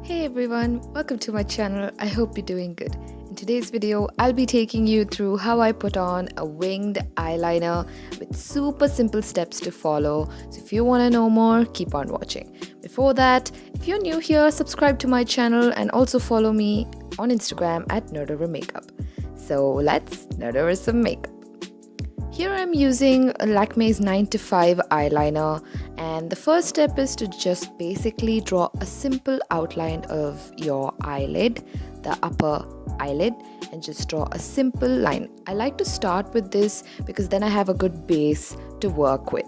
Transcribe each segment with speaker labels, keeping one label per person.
Speaker 1: Hey everyone, welcome to my channel. I hope you're doing good. In today's video, I'll be taking you through how I put on a winged eyeliner with super simple steps to follow. So if you want to know more, keep on watching. Before that, if you're new here, subscribe to my channel and also follow me on Instagram at nerdovermakeup. So let's nerd over some makeup. Here I'm using Lakme's 9 to 5 eyeliner, and the first step is to just basically draw a simple outline of your eyelid, the upper eyelid, and just draw a simple line. I like to start with this because then I have a good base to work with.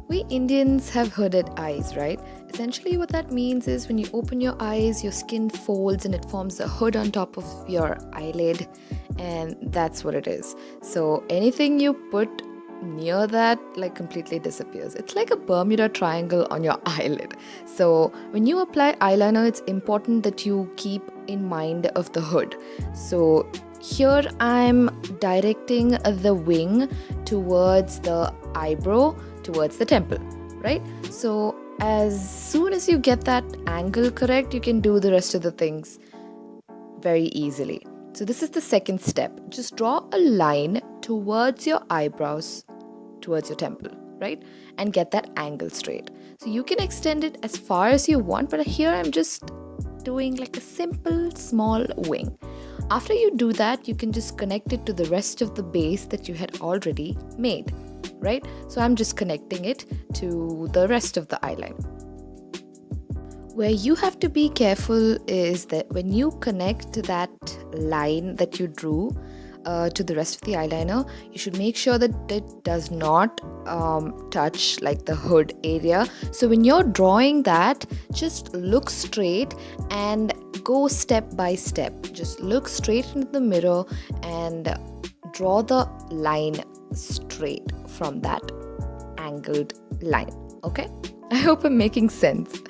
Speaker 1: We Indians have hooded eyes, right? Essentially what that means is when you open your eyes, your skin folds and it forms a hood on top of your eyelid, and that's what it is. So anything you put near that completely disappears. It's like a Bermuda Triangle on your eyelid. So when you apply eyeliner, it's important that you keep in mind of the hood. So here I'm directing the wing towards the eyebrow, towards the temple, right? So as soon as you get that angle correct, you can do the rest of the things very easily. So this is the second step. Just draw a line towards your eyebrows, towards your temple, right? And get that angle straight. So you can extend it as far as you want, but here I'm just doing like a simple small wing. After you do that, you can just connect it to the rest of the base that you had already made, right? So I'm just connecting it to the rest of the eyeliner. Where you have to be careful is that when you connect that line that you drew to the rest of the eyeliner, you should make sure that it does not touch like the hood area. So when you're drawing that, just look straight and go step by step. Just look straight into the mirror and draw the line straight from that angled line. Okay? I hope I'm making sense.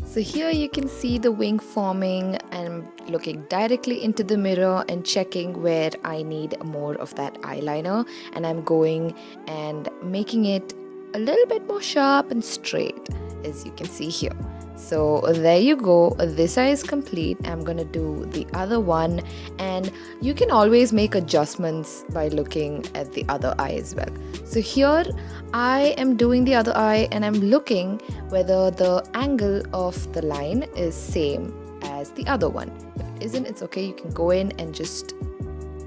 Speaker 1: So here you can see the wing forming, and I'm looking directly into the mirror and checking where I need more of that eyeliner, and I'm going and making it a little bit more sharp and straight, as you can see here. So there you go, this eye is complete. I'm gonna do the other one, and you can always make adjustments by looking at the other eye as well. So here I am doing the other eye and I'm looking whether the angle of the line is same as the other one. If it isn't, it's okay, you can go in and just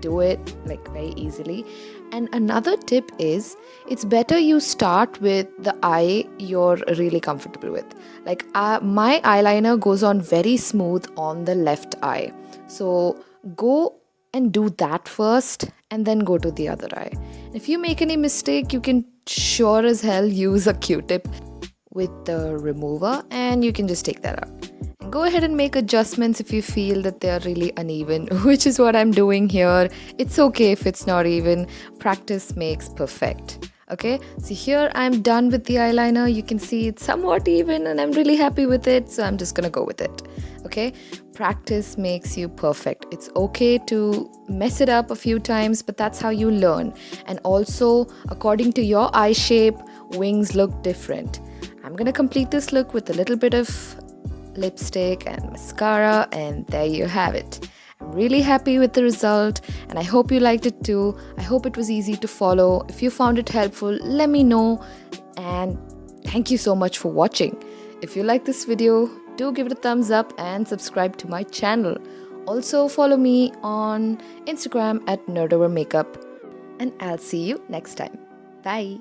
Speaker 1: do it like very easily. And another tip is, it's better you start with the eye you're really comfortable with. Like my eyeliner goes on very smooth on the left eye, so go and do that first and then go to the other eye. If you make any mistake, you can sure as hell use a Q-tip with the remover and you can just take that out. Go ahead and make adjustments if you feel that they are really uneven, which is what I'm doing here. It's okay if it's not even. Practice makes perfect. Okay, so here I'm done with the eyeliner. You can see it's somewhat even and I'm really happy with it, so I'm just gonna go with it. Okay, practice makes you perfect. It's okay to mess it up a few times, but that's how you learn. And also, according to your eye shape, wings look different. I'm gonna complete this look with a little bit of lipstick and mascara, and there you have it. I'm really happy with the result and I hope you liked it too. I hope it was easy to follow. If you found it helpful, let me know, and thank you so much for watching. If you like this video, do give it a thumbs up and subscribe to my channel. Also follow me on Instagram at nerdovermakeup, and I'll see you next time. Bye.